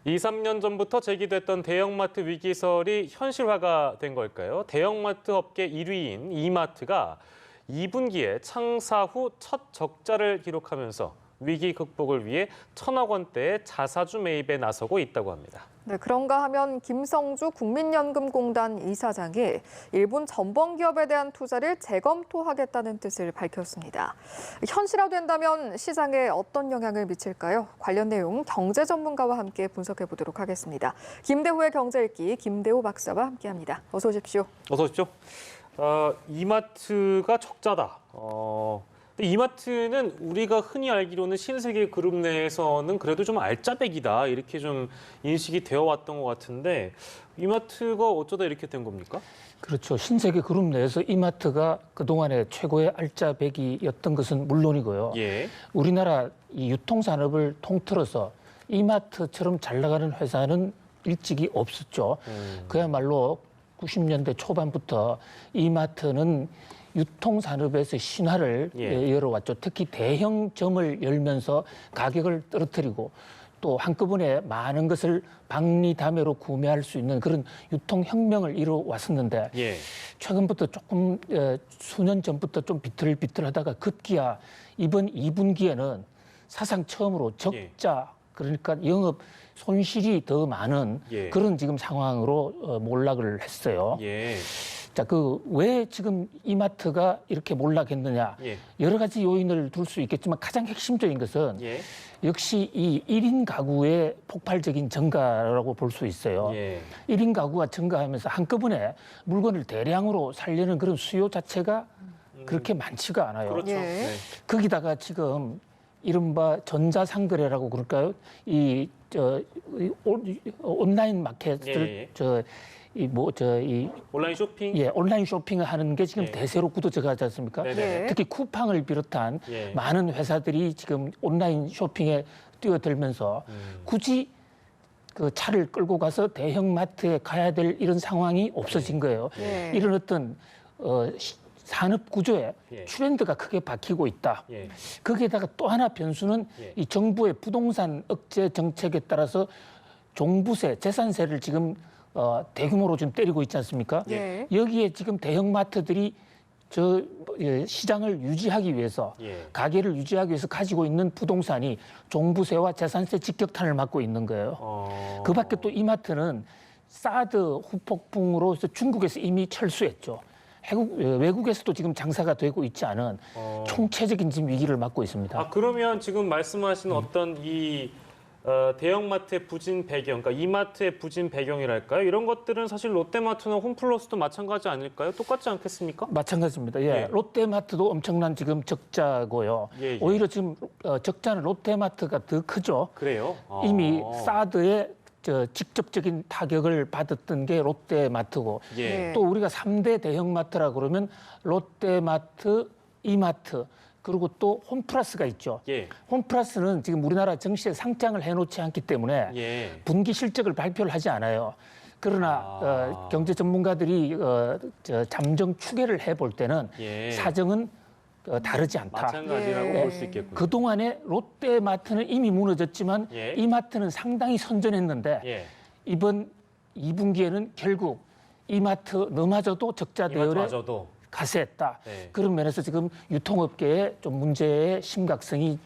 2, 3년 전부터 제기됐던 대형마트 위기설이 현실화가 된 걸까요? 대형마트 업계 1위인 이마트가 2분기에 창사 후 첫 적자를 기록하면서 위기 극복을 위해 1,000억 원대의 자사주 매입에 나서고 있다고 합니다. 네, 그런가 하면 김성주 국민연금공단 이사장이 일본 전범기업에 대한 투자를 재검토하겠다는 뜻을 밝혔습니다. 현실화된다면 시장에 어떤 영향을 미칠까요? 관련 내용 경제 전문가와 함께 분석해 보도록 하겠습니다. 김대호의 경제읽기 김대호 박사와 함께합니다. 어서 오십시오. 어서 오십시오. 이마트가 적자다. 이마트는 우리가 흔히 알기로는 신세계 그룹 내에서는 그래도 좀 알짜배기다 이렇게 좀 인식이 되어 왔던 것 같은데 이마트가 어쩌다 이렇게 된 겁니까? 그렇죠. 신세계 그룹 내에서 이마트가 그동안의 최고의 알짜배기였던 것은 물론이고요. 예. 우리나라 이 유통산업을 통틀어서 이마트처럼 잘 나가는 회사는 일찍이 없었죠. 그야말로 90년대 초반부터 이마트는 유통산업에서 신화를 열어왔죠. 특히 대형점을 열면서 가격을 떨어뜨리고 또 한꺼번에 많은 것을 박리담회로 구매할 수 있는 그런 유통혁명을 이뤄왔었는데 최근부터 조금 수년 전부터 좀 비틀비틀하다가 급기야 이번 2분기에는 사상 처음으로 적자 그러니까 영업 손실이 더 많은 그런 지금 상황으로 몰락을 했어요. 자, 왜 지금 이마트가 이렇게 몰락했느냐. 여러 가지 요인을 둘 수 있겠지만 가장 핵심적인 것은 역시 이 1인 가구의 폭발적인 증가라고 볼 수 있어요. 1인 가구가 증가하면서 한꺼번에 물건을 대량으로 살려는 그런 수요 자체가 그렇게 많지가 않아요. 그렇죠. 거기다가 지금 이른바 전자상거래라고 그럴까요? 온라인 마켓을 온라인 쇼핑? 온라인 쇼핑을 하는 게 지금 대세로 굳어져 가지 않습니까? 특히 쿠팡을 비롯한 많은 회사들이 지금 온라인 쇼핑에 뛰어들면서 굳이 그 차를 끌고 가서 대형마트에 가야 될 이런 상황이 없어진 거예요. 이런 어떤 산업 구조에 트렌드가 크게 바뀌고 있다. 거기에다가 또 하나 변수는 이 정부의 부동산 억제 정책에 따라서 종부세, 재산세를 지금 대규모로 좀 때리고 있지 않습니까? 여기에 지금 대형마트들이 시장을 유지하기 위해서 가게를 유지하기 위해서 가지고 있는 부동산이 종부세와 재산세 직격탄을 맞고 있는 거예요. 그밖에 또 이마트는 사드 후폭풍으로 해서 중국에서 이미 철수했죠. 외국에서도 지금 장사가 되고 있지 않은 총체적인 지금 위기를 맞고 있습니다. 그러면 지금 말씀하신 어떤 이 대형마트의 부진 배경, 그러니까 이마트의 부진 배경이랄까요? 이런 것들은 사실 롯데마트나 홈플러스도 마찬가지 아닐까요? 똑같지 않겠습니까? 마찬가지입니다. 롯데마트도 엄청난 지금 적자고요. 오히려 지금 적자는 롯데마트가 더 크죠. 그래요? 이미 사드의 직접적인 타격을 받았던 게 롯데마트고 또 우리가 3대 대형마트라 그러면 롯데마트, 이마트 그리고 또 홈플러스가 있죠. 홈플러스는 지금 우리나라 증시에 상장을 해놓지 않기 때문에 분기 실적을 발표를 하지 않아요. 그러나 경제 전문가들이 잠정 추계를 해볼 때는 사정은 다르지 않다. 마찬가지라고 볼 수 있겠군요. 그동안에 롯데마트는 이미 무너졌지만 이마트는 상당히 선전했는데 이번 2분기에는 결국 이마트 너마저도 적자 대열에 가세했다. 그런 면에서 지금 유통업계에 좀 문제의 심각성이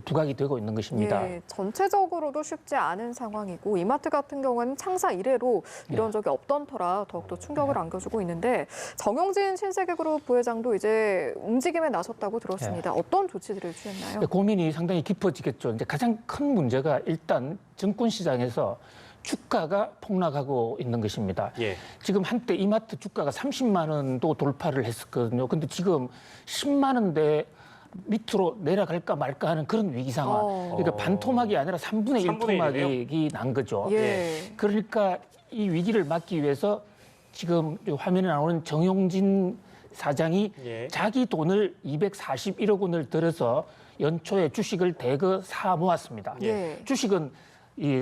부각이 되고 있는 것입니다. 전체적으로도 쉽지 않은 상황이고 이마트 같은 경우는 창사 이래로 이런 적이 없던 터라 더욱더 충격을 안겨주고 있는데 정용진 신세계그룹 부회장도 이제 움직임에 나섰다고 들었습니다. 어떤 조치들을 취했나요? 고민이 상당히 깊어지겠죠. 이제 가장 큰 문제가 일단 증권시장에서 주가가 폭락하고 있는 것입니다. 지금 한때 이마트 주가가 30만 원도 돌파를 했었거든요. 근데 지금 10만 원대 밑으로 내려갈까 말까 하는 그런 위기 상황. 그러니까 반토막이 아니라 3분의 1 토막이 난 거죠. 그러니까 이 위기를 막기 위해서 지금 화면에 나오는 정용진 사장이 자기 돈을 241억 원을 들여서 연초에 주식을 대거 사 모았습니다. 주식은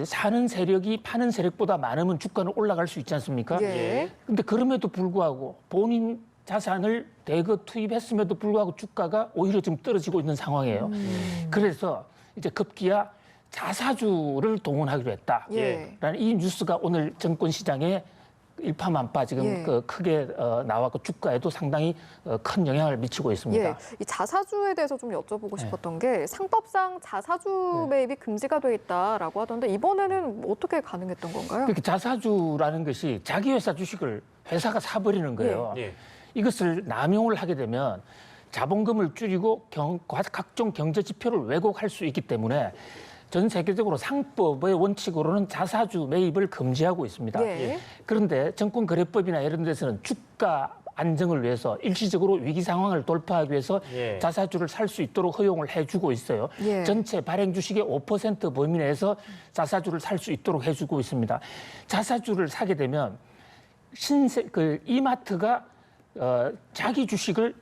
사는 세력이 파는 세력보다 많으면 주가는 올라갈 수 있지 않습니까? 근데 그럼에도 불구하고 본인 자산을 대거 투입했음에도 불구하고 주가가 오히려 지금 떨어지고 있는 상황이에요. 그래서 이제 급기야 자사주를 동원하기로 했다. 예. 라는 이 뉴스가 오늘 증권 시장에 일파만파 지금 예. 크게 나왔고 주가에도 상당히 큰 영향을 미치고 있습니다. 예, 이 자사주에 대해서 좀 여쭤보고 네. 싶었던 게 상법상 자사주 매입이 금지가 돼 있다라고 하던데 이번에는 어떻게 가능했던 건가요? 그렇게 자사주라는 것이 자기 회사 주식을 회사가 사버리는 거예요. 예. 이것을 남용을 하게 되면 자본금을 줄이고 각종 경제 지표를 왜곡할 수 있기 때문에 전 세계적으로 상법의 원칙으로는 자사주 매입을 금지하고 있습니다. 예. 그런데 정권거래법이나 이런 데서는 주가 안정을 위해서 일시적으로 위기 상황을 돌파하기 위해서 예. 자사주를 살 수 있도록 허용을 해주고 있어요. 예. 전체 발행 주식의 5% 범위 내에서 자사주를 살 수 있도록 해주고 있습니다. 자사주를 사게 되면 이마트가 자기 주식을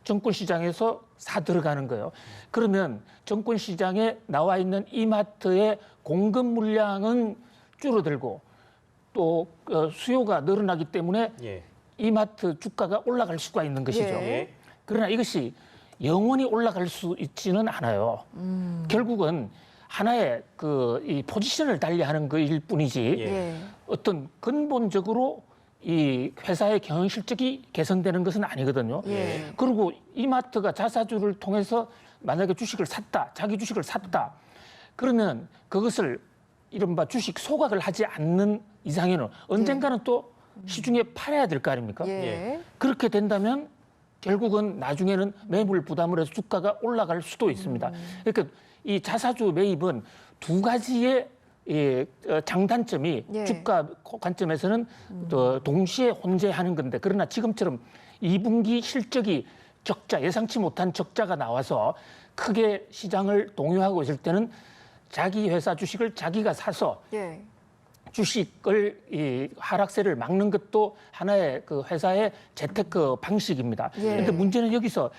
정권시장에서 사 들어가는 거예요. 그러면 정권시장에 나와 있는 이마트의 공급 물량은 줄어들고 또 수요가 늘어나기 때문에 예. 이마트 주가가 올라갈 수가 있는 것이죠. 예. 그러나 이것이 영원히 올라갈 수 있지는 않아요. 결국은 하나의 이 포지션을 달리하는 것일 뿐이지 예. 어떤 근본적으로 이 회사의 경영 실적이 개선되는 것은 아니거든요. 예. 그리고 이마트가 자사주를 통해서 만약에 주식을 샀다, 자기 주식을 샀다, 그러면 그것을 이른바 주식 소각을 하지 않는 이상에는 언젠가는 또 시중에 팔아야 될 거 아닙니까? 예. 그렇게 된다면 결국은 나중에는 매물 부담을 해서 주가가 올라갈 수도 있습니다. 그러니까 이 자사주 매입은 두 가지의 장단점이 예. 주가 관점에서는 동시에 혼재하는 건데 그러나 지금처럼 2분기 실적이 적자, 예상치 못한 적자가 나와서 크게 시장을 동요하고 있을 때는 자기 회사 주식을 자기가 사서 예. 주식을 하락세를 막는 것도 하나의 그 회사의 재테크 방식입니다. 예. 그런데 문제는 여기서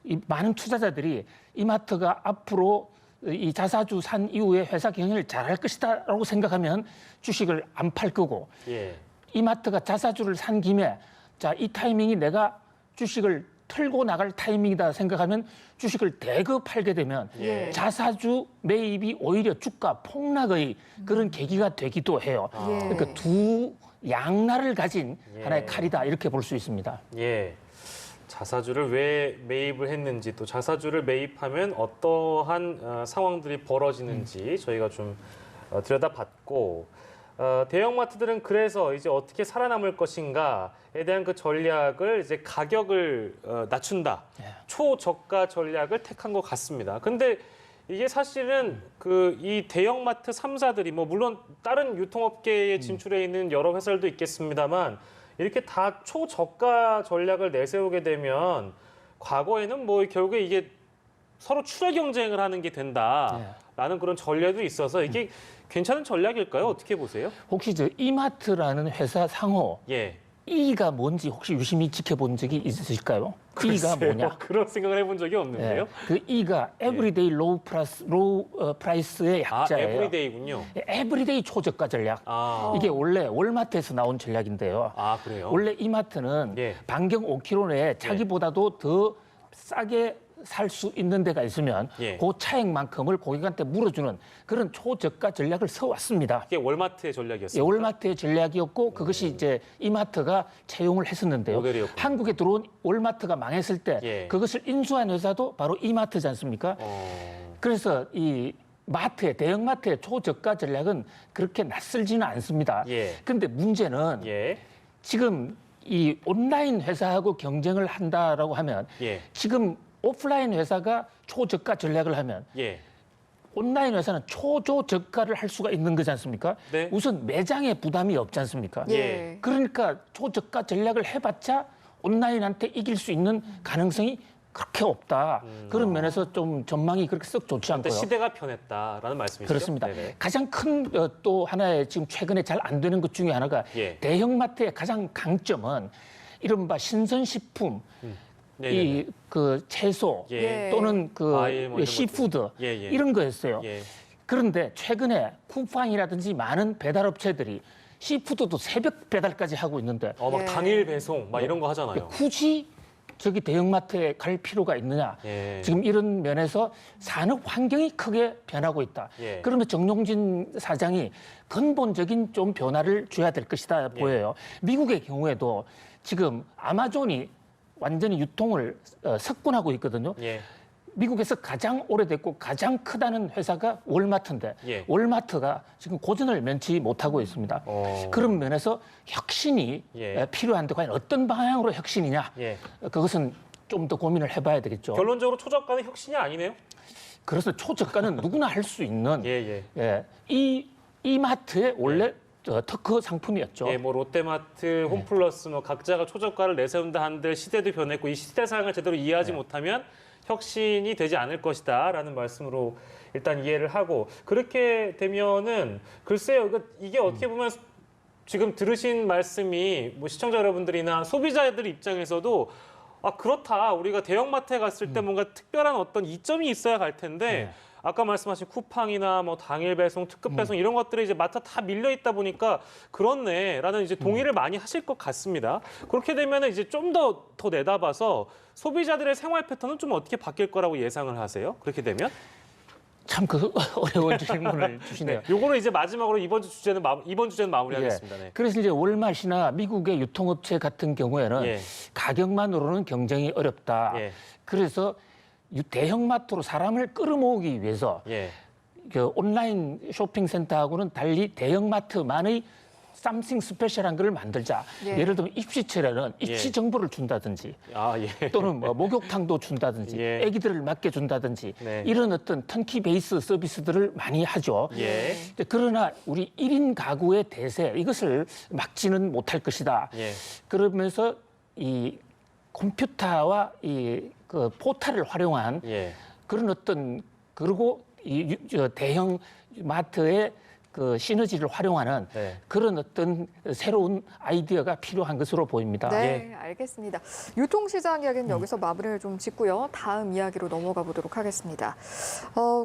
이 많은 투자자들이 이마트가 앞으로 이 자사주 산 이후에 회사 경영을 잘할 것이다라고 생각하면 주식을 안 팔 거고 예. 이마트가 자사주를 산 김에 자, 이 타이밍이 내가 주식을 털고 나갈 타이밍이다 생각하면 주식을 대거 팔게 되면 예. 자사주 매입이 오히려 주가 폭락의 그런 계기가 되기도 해요. 예. 그러니까 두 양날을 가진 예. 하나의 칼이다 이렇게 볼 수 있습니다. 예. 자사주를 왜 매입을 했는지 또 자사주를 매입하면 어떠한 상황들이 벌어지는지 저희가 좀 들여다봤고 대형마트들은 그래서 이제 어떻게 살아남을 것인가에 대한 그 전략을 이제 가격을 낮춘다. 초저가 전략을 택한 것 같습니다. 근데 이게 사실은 이 대형마트 3사들이 뭐 물론 다른 유통업계에 진출해 있는 여러 회사들도 있겠습니다만 이렇게 다 초저가 전략을 내세우게 되면 과거에는 뭐 결국에 이게 서로 추락 경쟁을 하는 게 된다라는 그런 전략도 있어서 이게 괜찮은 전략일까요? 어떻게 보세요? 혹시 저 이마트라는 회사 상호 예. E가 뭔지 혹시 유심히 지켜본 적이 있으실까요? E가 글쎄요, 뭐냐? 그런 생각을 해본 적이 없는데요. 그 E가 Everyday Low Price의 약자예요. 에브리데이군요. Everyday 초저가 전략. 아, 이게 원래 월마트에서 나온 전략인데요. 그래요? 원래 이마트는 예. 반경 5km 내에 자기보다도 더 싸게 살 수 있는 데가 있으면 예. 그 차액만큼을 고객한테 물어주는 그런 초저가 전략을 써왔습니다. 이게 월마트의 전략이었어요. 월마트의 전략이었고 그것이 이제 이마트가 채용을 했었는데요. 모델이었군요. 한국에 들어온 월마트가 망했을 때 예. 그것을 인수한 회사도 바로 이마트지 않습니까? 그래서 이 대형마트의 초저가 전략은 그렇게 낯설지는 않습니다. 예. 그런데 문제는 예. 지금 이 온라인 회사하고 경쟁을 한다라고 하면 예. 지금 오프라인 회사가 초저가 전략을 하면 예. 온라인 회사는 초저가를 할 수가 있는 거지 않습니까? 네. 우선 매장에 부담이 없지 않습니까? 예. 그러니까 초저가 전략을 해봤자 온라인한테 이길 수 있는 가능성이 그렇게 없다. 그런 면에서 좀 전망이 그렇게 썩 좋지 근데 않고요. 시대가 변했다라는 말씀이시죠? 그렇습니다. 네네. 가장 큰 또 하나의 지금 최근에 잘 안 되는 것 중에 하나가 예. 대형마트의 가장 강점은 이른바 신선식품, 네네네. 그 채소 예. 또는 그 과일 뭐 이런 시푸드 예, 예. 이런 거였어요. 예. 그런데 최근에 쿠팡이라든지 많은 배달업체들이 시푸드도 새벽 배달까지 하고 있는데 막 예. 당일 배송 막 이런 거 하잖아요. 굳이 저기 대형마트에 갈 필요가 있느냐. 예. 지금 이런 면에서 산업 환경이 크게 변하고 있다. 예. 그러면 정용진 사장이 근본적인 좀 변화를 줘야 될 것이다 보여요. 미국의 경우에도 지금 아마존이 완전히 유통을 석권하고 있거든요. 예. 미국에서 가장 오래됐고 가장 크다는 회사가 월마트인데 예. 월마트가 지금 고전을 면치 못하고 있습니다. 그런 면에서 혁신이 예. 필요한데 과연 어떤 방향으로 혁신이냐? 예. 그것은 좀 더 고민을 해봐야 되겠죠. 결론적으로 초저가는 혁신이 아니네요. 그래서 초저가는 누구나 할 수 있는 예, 예. 예, 이마트의 원래 특허 상품이었죠. 예, 뭐 롯데마트, 홈플러스 뭐 각자가 초저가를 내세운다 한들 시대도 변했고 이 시대 상황을 제대로 이해하지 못하면 혁신이 되지 않을 것이다라는 말씀으로 일단 이해를 하고 그렇게 되면은 글쎄요 이게 어떻게 보면 지금 들으신 말씀이 뭐 시청자 여러분들이나 소비자들 입장에서도 아 그렇다 우리가 대형마트에 갔을 때 뭔가 특별한 어떤 이점이 있어야 갈 텐데 아까 말씀하신 쿠팡이나 뭐 당일 배송, 특급 배송 이런 것들이 이제 마트 다 밀려 있다 보니까 그렇네라는 이제 동의를 많이 하실 것 같습니다. 그렇게 되면 이제 좀 더 내다봐서 소비자들의 생활 패턴은 좀 어떻게 바뀔 거라고 예상을 하세요? 그렇게 되면? 참 그 어려운 질문을 주시네요. 요거는 이제 마지막으로 이번 주제는 마무리하겠습니다. 네. 그래서 이제 월마트나 미국의 유통업체 같은 경우에는 예. 가격만으로는 경쟁이 어렵다. 예. 그래서 대형마트로 사람을 끌어모으기 위해서 예. 그 온라인 쇼핑센터하고는 달리 대형마트만의 썸씽 스페셜한 걸 만들자. 예. 예를 들면 입시철에는 예. 입시 정보를 준다든지 아 예. 또는 뭐 목욕탕도 준다든지 예. 아기들을 맡겨 준다든지 네. 이런 어떤 턴키 베이스 서비스들을 많이 하죠. 예. 그러나 우리 1인 가구의 대세 이것을 막지는 못할 것이다. 예. 그러면서 이 컴퓨터와 그 포탈을 활용한 예. 그런 어떤 그리고 대형 마트의 그 시너지를 활용하는 네. 그런 어떤 새로운 아이디어가 필요한 것으로 보입니다. 네, 알겠습니다. 유통시장 이야기는 여기서 마무리를 좀 짓고요. 다음 이야기로 넘어가 보도록 하겠습니다.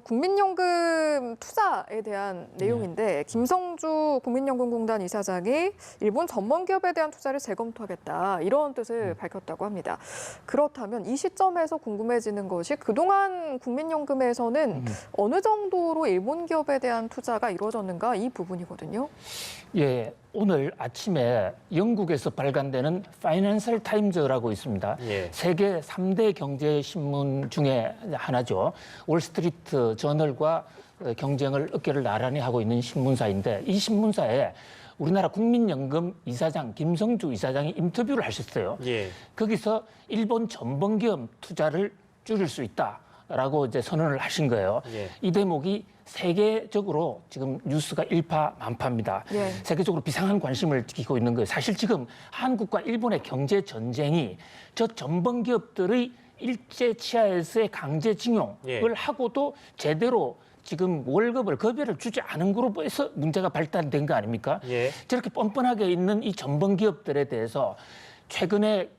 국민연금 투자에 대한 내용인데 김성주 국민연금공단 이사장이 일본 전범기업에 대한 투자를 재검토하겠다 이런 뜻을 밝혔다고 합니다. 그렇다면 이 시점에서 궁금해지는 것이 그동안 국민연금에서는 어느 정도로 일본 기업에 대한 투자가 이루어졌는가 이 부분이거든요. 예, 오늘 아침에 영국에서 발간되는 파이낸셜 타임즈라고 있습니다. 예. 세계 3대 경제 신문 중에 하나죠. 월스트리트 저널과 경쟁을 어깨를 나란히 하고 있는 신문사인데 이 신문사에 우리나라 국민연금 이사장 김성주 이사장이 인터뷰를 하셨어요. 예. 거기서 일본 전범기업 투자를 줄일 수 있다라고 이제 선언을 하신 거예요. 예. 이 대목이 세계적으로 지금 뉴스가 일파만파입니다. 예. 세계적으로 비상한 관심을 지키고 있는 거예요. 사실 지금 한국과 일본의 경제 전쟁이 저 전범기업들의 일제 치하에서의 강제징용을 예. 하고도 제대로 지금 월급을 급여를 주지 않은 그룹에서 문제가 발단된 거 아닙니까? 예. 저렇게 뻔뻔하게 있는 이 전범기업들에 대해서 최근에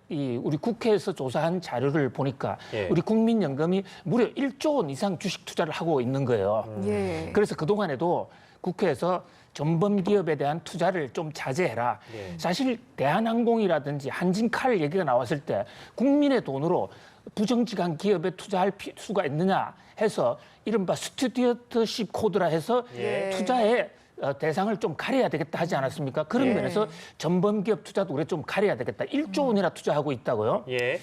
우리 국회에서 조사한 자료를 보니까 예. 우리 국민연금이 무려 1조 원 이상 주식 투자를 하고 있는 거예요. 예. 그래서 그동안에도 국회에서 전범기업에 대한 투자를 좀 자제해라. 예. 사실 대한항공이라든지 한진칼 얘기가 나왔을 때 국민의 돈으로 부정직한 기업에 투자할 수가 있느냐 해서 이른바 스튜디오트십 코드라 해서 예. 투자에 대상을 좀 가려야 되겠다 하지 않았습니까? 그런 예. 면에서 전범기업 투자도 우리가 좀 가려야 되겠다. 1조 원이나 투자하고 있다고요? 예.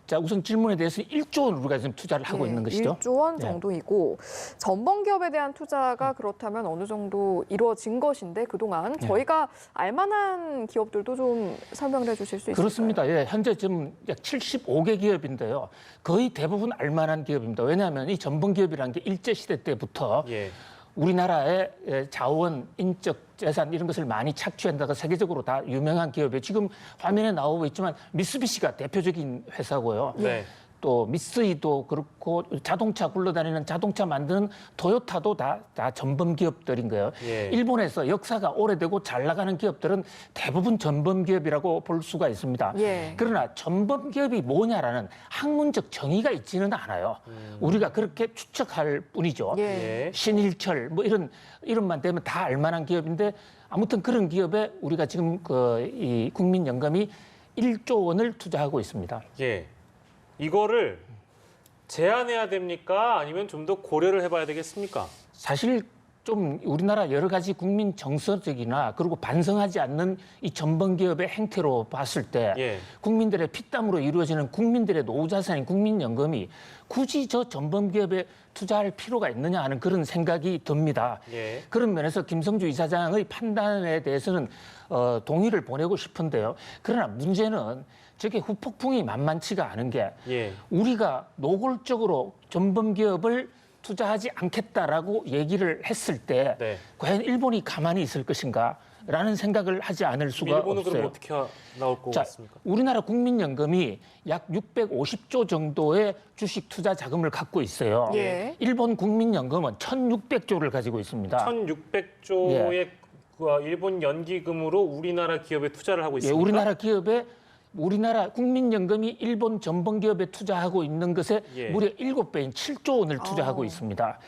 자, 우선 질문에 대해서 1조 원 우리가 지금 투자를 하고 있는 것이죠. 1조 원 네. 정도이고 전범기업에 대한 투자가 그렇다면 어느 정도 이루어진 것인데 그동안 저희가 알만한 기업들도 좀 설명을 해주실 수 있을까요? 그렇습니다. 예, 현재 지금 약 75개 기업인데요. 거의 대부분 알만한 기업입니다. 왜냐하면 이 전범기업이라는 게 일제시대 때부터 예. 우리나라의 자원, 인적 재산 이런 것을 많이 착취한다가 세계적으로 다 유명한 기업이에요. 지금 화면에 나오고 있지만 미쓰비시가 대표적인 회사고요. 네. 또 미쓰이도 그렇고 자동차 굴러다니는 자동차 만드는 토요타도 다 전범 기업들인 거예요. 예. 일본에서 역사가 오래되고 잘 나가는 기업들은 대부분 전범 기업이라고 볼 수가 있습니다. 예. 그러나 전범 기업이 뭐냐라는 학문적 정의가 있지는 않아요. 우리가 그렇게 추측할 뿐이죠. 예. 예. 신일철 뭐 이름만 되면 다 알만한 기업인데 아무튼 그런 기업에 우리가 지금 이 국민연금이 1조 원을 투자하고 있습니다. 예. 이거를 제한해야 됩니까? 아니면 좀 더 고려를 해봐야 되겠습니까? 사실 좀 우리나라 여러 가지 국민 정서적이나 그리고 반성하지 않는 이 전범기업의 행태로 봤을 때 예. 국민들의 피땀으로 이루어지는 국민들의 노후자산인 국민연금이 굳이 저 전범기업에 투자할 필요가 있느냐 하는 그런 생각이 듭니다. 예. 그런 면에서 김성주 이사장의 판단에 대해서는 동의를 보내고 싶은데요. 그러나 문제는 저게 후폭풍이 만만치가 않은 게 예. 우리가 노골적으로 전범기업을 투자하지 않겠다라고 얘기를 했을 때 네. 과연 일본이 가만히 있을 것인가라는 생각을 하지 않을 수가 일본은 없어요. 그럼 어떻게 나올 것 자, 같습니까? 우리나라 국민연금이 약 650조 정도의 주식 투자 자금을 갖고 있어요. 예. 일본 국민연금은 1,600조를 가지고 있습니다. 1,600조의 일본 연기금으로 우리나라 기업에 투자를 하고 예, 있습니다. 우리나라 국민연금이 일본 전범기업에 투자하고 있는 것에 예. 무려 7배인 7조 원을 투자하고 있습니다.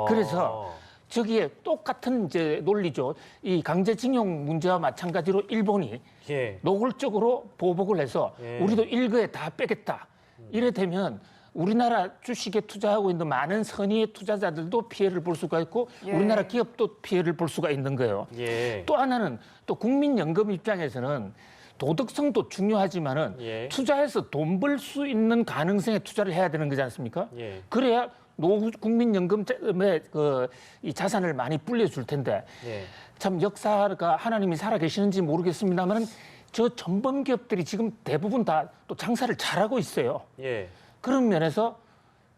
그래서 저기에 똑같은 이제 논리죠. 이 강제징용 문제와 마찬가지로 일본이 예. 노골적으로 보복을 해서 예. 우리도 일거에 다 빼겠다. 이래 되면 우리나라 주식에 투자하고 있는 많은 선의의 투자자들도 피해를 볼 수가 있고 예. 우리나라 기업도 피해를 볼 수가 있는 거예요. 예. 또 하나는 또 국민연금 입장에서는 도덕성도 중요하지만은 예. 투자해서 돈 벌 수 있는 가능성에 투자를 해야 되는 거지 않습니까? 예. 그래야 노후 국민연금에 이 자산을 많이 불려줄 텐데 예. 참 역사가 하나님이 살아 계시는지 모르겠습니다만 저 전범기업들이 지금 대부분 다 또 장사를 잘하고 있어요. 예. 그런 면에서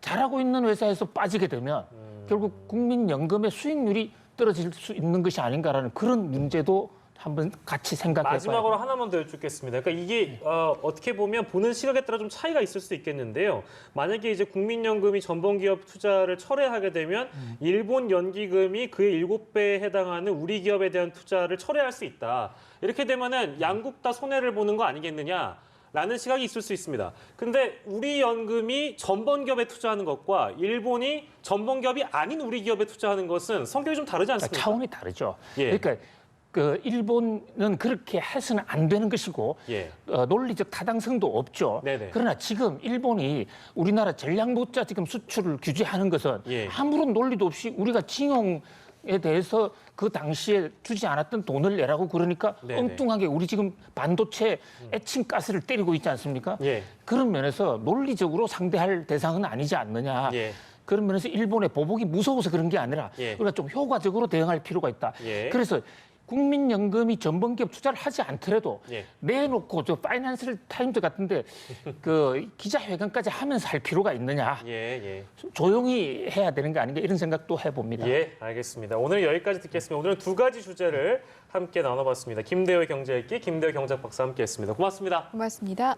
잘하고 있는 회사에서 빠지게 되면 결국 국민연금의 수익률이 떨어질 수 있는 것이 아닌가라는 그런 문제도 한번 같이 생각해 봐야 마지막으로 하나만 더 여쭙겠습니다. 그러니까 이게 어떻게 보면 보는 시각에 따라 좀 차이가 있을 수도 있겠는데요. 만약에 이제 국민연금이 전범기업 투자를 철회하게 되면 일본 연기금이 그의 7배에 해당하는 우리 기업에 대한 투자를 철회할 수 있다. 이렇게 되면은 양국 다 손해를 보는 거 아니겠느냐라는 시각이 있을 수 있습니다. 근데 우리 연금이 전범기업에 투자하는 것과 일본이 전범기업이 아닌 우리 기업에 투자하는 것은 성격이 좀 다르지 않습니까? 차원이 다르죠. 예. 그러니까 그 일본은 그렇게 해서는 안 되는 것이고 예. 논리적 타당성도 없죠. 네네. 그러나 지금 일본이 우리나라 전략물자 지금 수출을 규제하는 것은 예. 아무런 논리도 없이 우리가 징용에 대해서 그 당시에 주지 않았던 돈을 내라고 그러니까 네네. 엉뚱하게 우리 지금 반도체 에칭가스를 때리고 있지 않습니까? 예. 그런 면에서 논리적으로 상대할 대상은 아니지 않느냐. 예. 그런 면에서 일본의 보복이 무서워서 그런 게 아니라 예. 우리가 좀 효과적으로 대응할 필요가 있다. 예. 그래서 국민연금이 전범기업 투자를 하지 않더라도 예. 내놓고 저 파이낸셜 타임즈 같은데 그 기자회견까지 하면서 할 필요가 있느냐. 예. 예. 조용히 해야 되는 게 아닌가 이런 생각도 해봅니다. 예, 알겠습니다. 오늘 여기까지 듣겠습니다. 오늘은 두 가지 주제를 함께 나눠봤습니다. 김대호 경제학기 김대호 경제학 박사 함께했습니다. 고맙습니다. 고맙습니다.